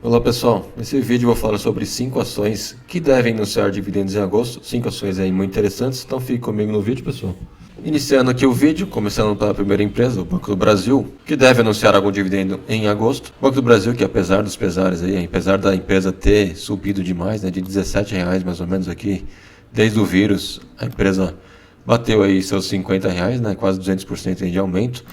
Olá pessoal, nesse vídeo eu vou falar sobre 5 ações que devem anunciar dividendos em agosto. 5 ações aí muito interessantes, então fique comigo no vídeo, pessoal. Iniciando aqui o vídeo, começando pela primeira empresa, o Banco do Brasil, que deve anunciar algum dividendo em agosto. O Banco do Brasil, que apesar dos pesares aí, apesar da empresa ter subido demais, né, de R$17 mais ou menos aqui, desde o vírus, a empresa bateu aí seus R$50, né, quase 200% aí de aumento.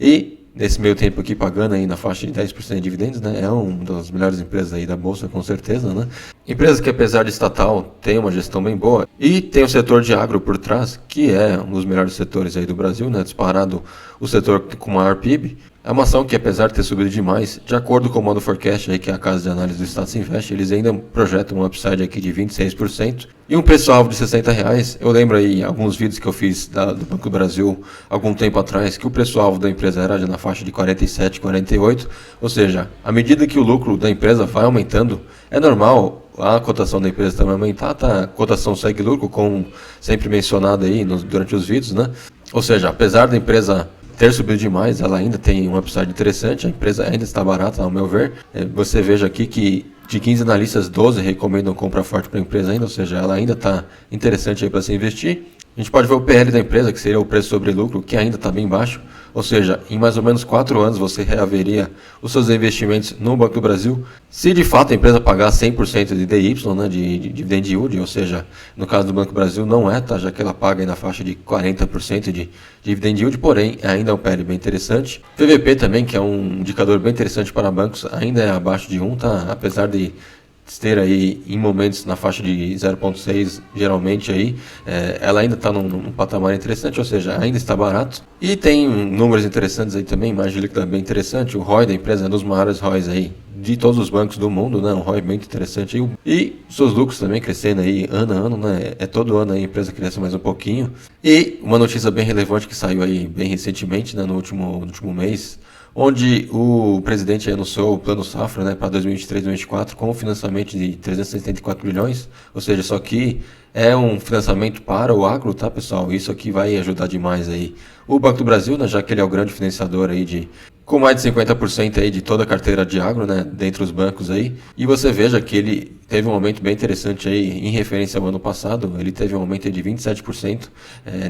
E nesse meio tempo aqui pagando aí na faixa de 10% de dividendos, né? É uma das melhores empresas aí da bolsa, com certeza, né? Empresa que apesar de estatal tem uma gestão bem boa e tem o setor de agro por trás, que é um dos melhores setores aí do Brasil, né? Disparado o setor com maior PIB. É uma ação que, apesar de ter subido demais, de acordo com o Modo Forecast, aí, que é a casa de análise do Status Invest, eles ainda projetam um upside aqui de 26% e um preço-alvo de R$60. Eu lembro aí alguns vídeos que eu fiz do Banco do Brasil algum tempo atrás, que o preço-alvo da empresa era na faixa de 47, 48, ou seja, à medida que o lucro da empresa vai aumentando, é normal a cotação da empresa também aumentar, tá? A cotação segue lucro, como sempre mencionado aí durante os vídeos, né? Ou seja, apesar da empresa ter subido demais, ela ainda tem um upside interessante, a empresa ainda está barata, ao meu ver. Você veja aqui que de 15 analistas, 12 recomendam compra forte para a empresa ainda, ou seja, ela ainda está interessante aí para se investir. A gente pode ver o PL da empresa, que seria o preço sobre lucro, que ainda está bem baixo, ou seja, em mais ou menos 4 anos você reaveria os seus investimentos no Banco do Brasil, se de fato a empresa pagar 100% de DY, né, de dividend yield, ou seja, no caso do Banco do Brasil não é, tá, já que ela paga aí na faixa de 40% de dividend yield, porém ainda é um PL bem interessante. VVP também, que é um indicador bem interessante para bancos, ainda é abaixo de 1, tá, apesar de ter aí em momentos na faixa de 0,6 geralmente aí, ela ainda está num patamar interessante, ou seja, ainda está barato. E tem números interessantes aí também, margem líquida bem interessante, o ROI da empresa é um dos maiores ROIs aí de todos os bancos do mundo, né? Um ROI bem interessante aí. E seus lucros também crescendo aí ano a ano, né? Todo ano aí a empresa cresce mais um pouquinho. E uma notícia bem relevante que saiu aí bem recentemente, né? No último mês, onde o presidente anunciou o Plano Safra, né, para 2023 e 2024 com um financiamento de 374 bilhões, ou seja, isso aqui é um financiamento para o agro, tá, pessoal? Isso aqui vai ajudar demais aí o Banco do Brasil, né, já que ele é o grande financiador aí com mais de 50% aí de toda a carteira de agro, né, dentre os bancos aí. E você veja que ele teve um aumento bem interessante aí em referência ao ano passado, ele teve um aumento aí de 27%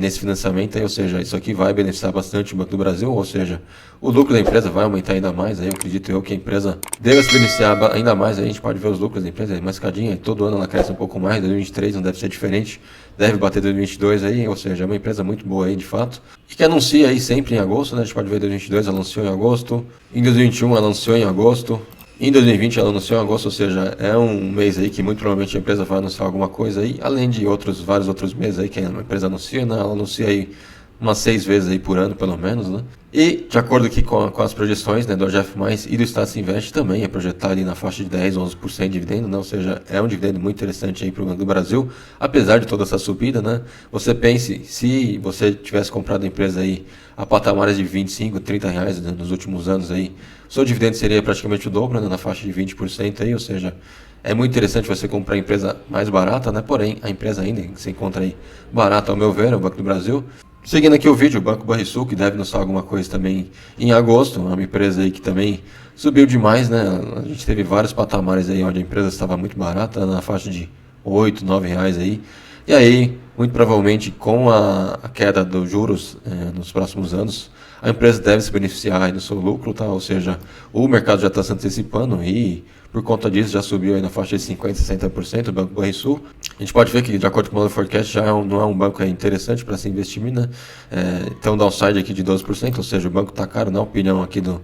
nesse financiamento aí, ou seja, isso aqui vai beneficiar bastante o Banco do Brasil, ou seja, o lucro da empresa vai aumentar ainda mais, aí eu acredito eu que a empresa deve se beneficiar ainda mais, aí a gente pode ver os lucros da empresa, é mais escadinha, todo ano ela cresce um pouco mais, 2023 não deve ser diferente, deve bater 2022 aí, ou seja, é uma empresa muito boa aí de fato, e que anuncia aí sempre em agosto, né, a gente pode ver 2022 ela anunciou em agosto, em 2021 ela anunciou em agosto, em 2020 ela anunciou em agosto, ou seja, é um mês aí que muito provavelmente a empresa vai anunciar alguma coisa aí, além de vários outros meses aí que a empresa anuncia, né, ela anuncia aí umas 6 vezes aí por ano, pelo menos, né? E, de acordo aqui com as projeções, né, do OGF+, e do Status Invest, também é projetado ali na faixa de 10, 11% de dividendo, né? Ou seja, é um dividendo muito interessante aí para o Banco do Brasil, apesar de toda essa subida, né? Você pense, se você tivesse comprado a empresa aí a patamares de 25, 30 reais, né, nos últimos anos aí, seu dividendo seria praticamente o dobro, né, na faixa de 20% aí, ou seja, é muito interessante você comprar a empresa mais barata, né? Porém, a empresa ainda que se encontra aí barata, ao meu ver, é o Banco do Brasil. Seguindo aqui o vídeo, o Banco Banrisul, que deve anunciar alguma coisa também em agosto, uma empresa aí que também subiu demais, né? A gente teve vários patamares aí onde a empresa estava muito barata, na faixa de 8, 9 reais aí. E aí, muito provavelmente, com a queda dos juros nos próximos anos, a empresa deve se beneficiar aí do seu lucro, tá? Ou seja, o mercado já está se antecipando e por conta disso já subiu aí na faixa de 50%, 60% o Banco Banrisul. A gente pode ver que, de acordo com o Modo Forecast, já não é um banco interessante para se investir, né? Então, downside aqui de 12%, ou seja, o banco está caro, na opinião aqui do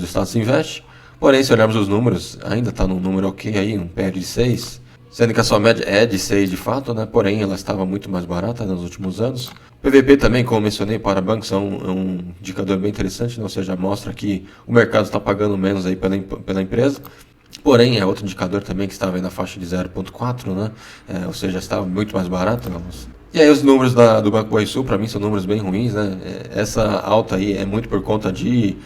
Status Invest. Porém, se olharmos os números, ainda está num número ok aí, um PL de 6, sendo que a sua média é de 6 de fato, né? Porém ela estava muito mais barata nos últimos anos. PVP também, como mencionei, para bancos é um indicador bem interessante, né? Ou seja, mostra que o mercado está pagando menos aí pela empresa. Porém, é outro indicador também que estava aí na faixa de 0,4, né? Ou seja, estava muito mais barato. E aí os números do Banco Banrisul, para mim, são números bem ruins, né? Essa alta aí é muito por conta de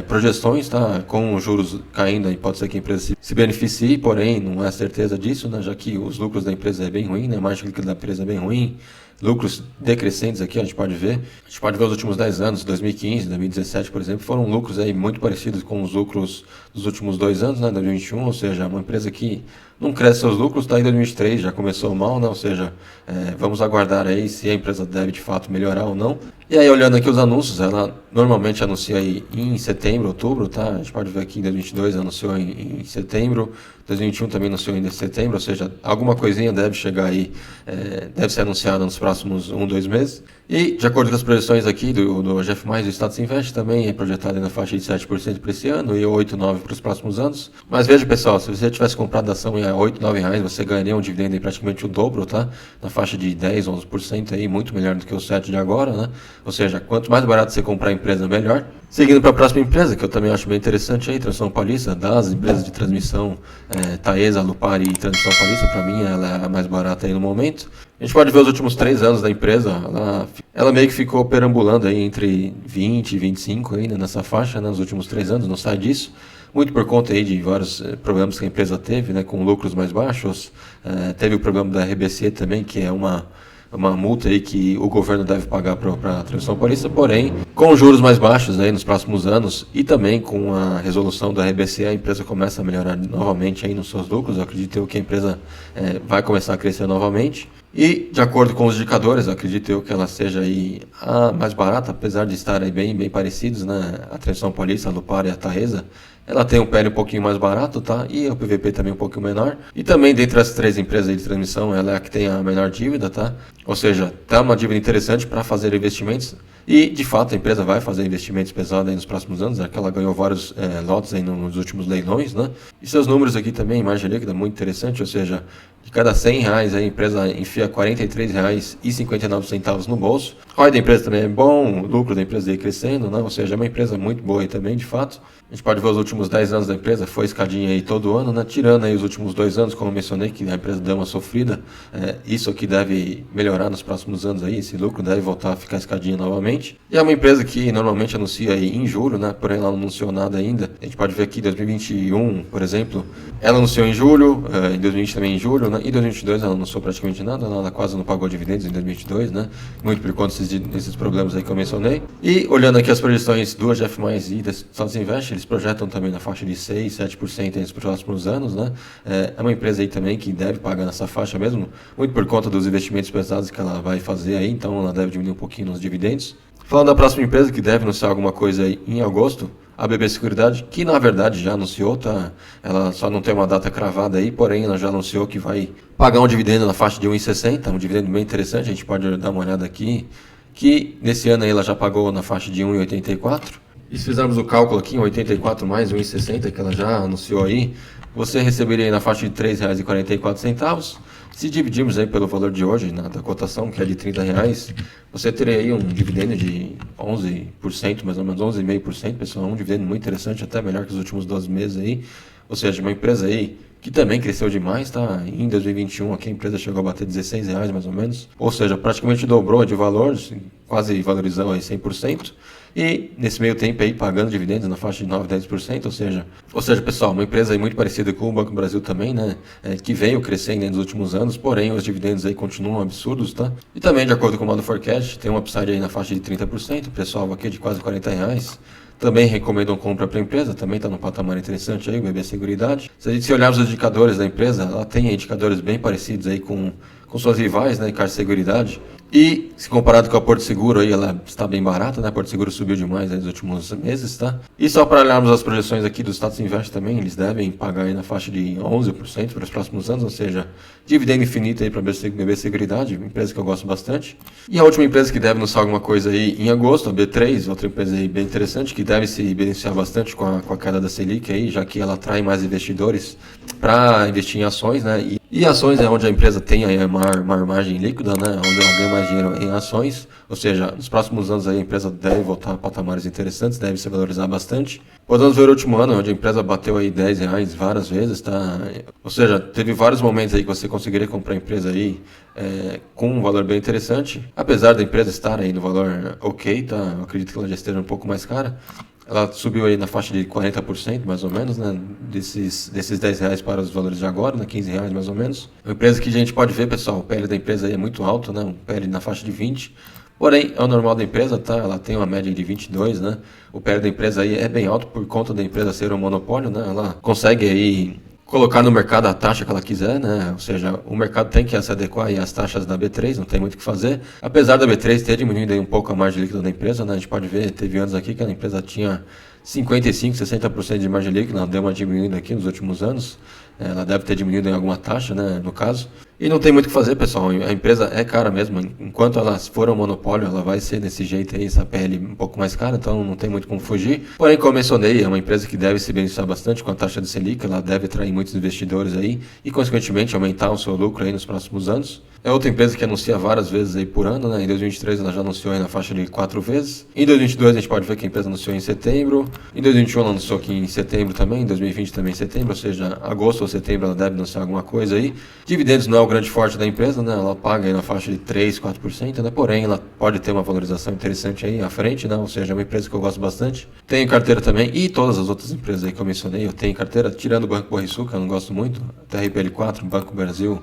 projeções, tá? Com os juros caindo, aí pode ser que a empresa se beneficie, porém não é certeza disso, né? Já que os lucros da empresa é bem ruim, né? A margem líquida da empresa é bem ruim, lucros decrescentes aqui, a gente pode ver os últimos 10 anos, 2015, 2017, por exemplo, foram lucros aí muito parecidos com os lucros dos últimos 2 anos, né, 2021, ou seja, uma empresa que não cresce seus lucros, está em 2023, já começou mal, né, ou seja, vamos aguardar aí se a empresa deve de fato melhorar ou não. E aí, olhando aqui os anúncios, ela normalmente anuncia aí em setembro, outubro, tá? A gente pode ver aqui em 2022 anunciou em setembro, 2021 também anunciou em setembro, ou seja, alguma coisinha deve chegar aí, deve ser anunciada nos próximos 2 meses. E, de acordo com as projeções aqui do GF+, do Status Invest, também é projetado na faixa de 7% para esse ano e 8, 9% para os próximos anos. Mas veja, pessoal, se você tivesse comprado a ação em 8, 9 reais, você ganharia um dividendo aí praticamente o dobro, tá? Na faixa de 10, 11% aí, muito melhor do que o 7 de agora, né? Ou seja, quanto mais barato você comprar a empresa, melhor. Seguindo para a próxima empresa, que eu também acho bem interessante aí, Transmissão Paulista, das empresas de transmissão, Taesa, Lupar e Transmissão Paulista, para mim ela é a mais barata aí no momento. A gente pode ver os últimos 3 anos da empresa, ela meio que ficou perambulando aí entre 20 e 25 ainda nessa faixa, né, nos últimos 3 anos, não sai disso. Muito por conta aí de vários problemas que a empresa teve, né, com lucros mais baixos. Teve o problema da RBC também, que é uma multa aí que o governo deve pagar para a Transmissão Paulista, porém, com juros mais baixos aí nos próximos anos e também com a resolução da RBC, a empresa começa a melhorar novamente aí nos seus lucros. Eu acredito que a empresa vai começar a crescer novamente. E, de acordo com os indicadores, eu acredito que ela seja aí a mais barata, apesar de estarem bem parecidos, né? A Transmissão Paulista, a Lupar e a Taesa. Ela tem um PL um pouquinho mais barato, tá? E o PVP também um pouquinho menor. E também, dentre as 3 empresas aí de transmissão, ela é a que tem a menor dívida, tá? Ou seja, tá uma dívida interessante para fazer investimentos. E, de fato, a empresa vai fazer investimentos pesados aí nos próximos anos, que ela ganhou vários lotes aí nos últimos leilões, né? E seus números aqui também, margem líquida, muito interessante, ou seja, de cada 100 reais a empresa enfia R$ 43,59 no bolso. O ROI da empresa também é bom, o lucro da empresa aí crescendo, né? Ou seja, é uma empresa muito boa aí também, de fato. A gente pode ver os últimos 10 anos da empresa, foi escadinha aí todo ano, né? Tirando aí os últimos 2 anos, como eu mencionei, que a empresa deu uma sofrida. Isso aqui deve melhorar nos próximos anos aí, esse lucro deve voltar a ficar escadinha novamente. E é uma empresa que normalmente anuncia aí em julho, né? Porém ela não anunciou nada ainda. A gente pode ver aqui 2021, por exemplo, ela anunciou em julho, em 2020 também em julho, né? Em 2022 ela não anunciou praticamente nada, ela quase não pagou dividendos em 2022, né? Muito por conta desses problemas aí que eu mencionei. E olhando aqui as projeções do GF+, e da Status Invest, eles projetam também na faixa de 6, 7% nos próximos anos, né? É uma empresa aí também que deve pagar nessa faixa mesmo, muito por conta dos investimentos pesados que ela vai fazer aí, então ela deve diminuir um pouquinho nos dividendos. Falando da próxima empresa que deve anunciar alguma coisa aí em agosto, a BB Seguridade, que na verdade já anunciou, tá? Ela só não tem uma data cravada aí, porém ela já anunciou que vai pagar um dividendo na faixa de 1,60, um dividendo bem interessante, a gente pode dar uma olhada aqui, que nesse ano aí ela já pagou na faixa de 1,84. E se fizermos o cálculo aqui, 84 mais 1,60, que ela já anunciou aí, você receberia aí na faixa de R$ 3,44. Se dividirmos aí pelo valor de hoje, da cotação, que é de R$30, você teria aí um dividendo de 11%, mais ou menos 11,5%, pessoal. Um dividendo muito interessante, até melhor que os últimos 12 meses aí. Ou seja, uma empresa aí que também cresceu demais, tá? Em 2021 aqui a empresa chegou a bater R$16 mais ou menos. Ou seja, praticamente dobrou de valor, quase valorizou aí 100%. E nesse meio tempo aí pagando dividendos na faixa de 9, 10%, ou seja, pessoal, uma empresa aí muito parecida com o Banco do Brasil também, né, que veio crescendo nos últimos anos, porém os dividendos aí continuam absurdos, tá? E também, de acordo com o modo forecast, tem um upside aí na faixa de 30%, pessoal, aqui de quase R$40. Também recomendam compra para a empresa, também está num patamar interessante aí, o BB Seguridade. Se olharmos os indicadores da empresa, ela tem indicadores bem parecidos aí com suas rivais, né, Caixa Seguridade. E, se comparado com a Porto Seguro, aí ela está bem barata, né? A Porto Seguro subiu demais nos últimos meses, tá? E só para olharmos as projeções aqui do Status Invest também, eles devem pagar aí na faixa de 11% para os próximos anos, ou seja, dividendo infinito aí para a BB Seguridade, empresa que eu gosto bastante. E a última empresa que deve anunciar alguma coisa aí em agosto, a B3, outra empresa aí bem interessante, que deve se beneficiar bastante com a queda da Selic aí, já que ela atrai mais investidores para investir em ações, né? E ações é onde a empresa tem aí uma margem líquida, né? Onde ela ganha mais dinheiro em ações, ou seja, nos próximos anos aí a empresa deve voltar a patamares interessantes, deve se valorizar bastante. Podemos ver o último ano, onde a empresa bateu aí R$10 várias vezes, tá? Ou seja, teve vários momentos aí que você conseguiria comprar a empresa aí com um valor bem interessante, apesar da empresa estar aí no valor ok, tá? Eu acredito que ela já esteja um pouco mais cara. ela subiu aí na faixa de 40% mais ou menos, né? Desses R$10 para os valores de agora, né? R$15 mais ou menos. Uma empresa que a gente pode ver, pessoal, o PL da empresa aí é muito alto, né? Um PL na faixa de 20. Porém, é o normal da empresa, tá? Ela tem uma média de 22, né? O PL da empresa aí é bem alto por conta da empresa ser um monopólio, né? Ela consegue aí colocar no mercado a taxa que ela quiser, né? Ou seja, o mercado tem que se adequar aí às taxas da B3, não tem muito o que fazer. Apesar da B3 ter diminuído aí um pouco a margem líquida da empresa, né? A gente pode ver, teve anos aqui que a empresa tinha 55%, 60% de margem líquida, ela deu uma diminuída aqui nos últimos anos. Ela deve ter diminuído em alguma taxa, né, no caso. E não tem muito o que fazer, pessoal. A empresa é cara mesmo. Enquanto ela for um monopólio, ela vai ser desse jeito aí, essa PL um pouco mais cara, então não tem muito como fugir. Porém, como eu mencionei, é uma empresa que deve se beneficiar bastante com a taxa de Selic, ela deve atrair muitos investidores aí e, consequentemente, aumentar o seu lucro aí nos próximos anos. É outra empresa que anuncia várias vezes aí por ano, né? Em 2023 ela já anunciou aí na faixa de 4 vezes. Em 2022 a gente pode ver que a empresa anunciou em setembro. Em 2021 ela anunciou aqui em setembro também. Em 2020 também em setembro, ou seja, agosto ou setembro ela deve anunciar alguma coisa aí. Dividendos não é o grande forte da empresa, né? Ela paga aí na faixa de 3, 4%, né? Porém, ela pode ter uma valorização interessante aí à frente, né? Ou seja, é uma empresa que eu gosto bastante. Tenho carteira também e todas as outras empresas aí que eu mencionei, eu tenho carteira, tirando o Banco Borrisul, que eu não gosto muito, TRPL4, Banco Brasil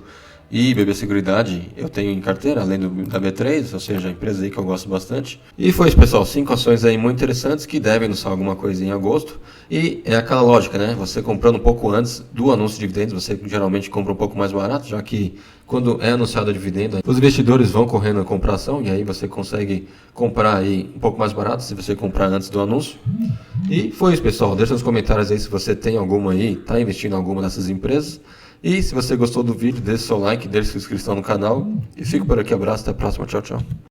e BB Seguridade eu tenho em carteira, além da B3, ou seja, a empresa aí que eu gosto bastante. E foi isso, pessoal, 5 ações aí muito interessantes que devem anunciar alguma coisa em agosto. E é aquela lógica, né? Você comprando um pouco antes do anúncio de dividendos, você geralmente compra um pouco mais barato, já que quando é anunciado o dividendo, os investidores vão correndo a comprar ação e aí você consegue comprar aí um pouco mais barato se você comprar antes do anúncio. E foi isso, pessoal. Deixa nos comentários aí se você tem alguma aí, está investindo em alguma dessas empresas. E se você gostou do vídeo, deixe seu like, deixe sua inscrição no canal. E fico por aqui, abraço, até a próxima, tchau, tchau.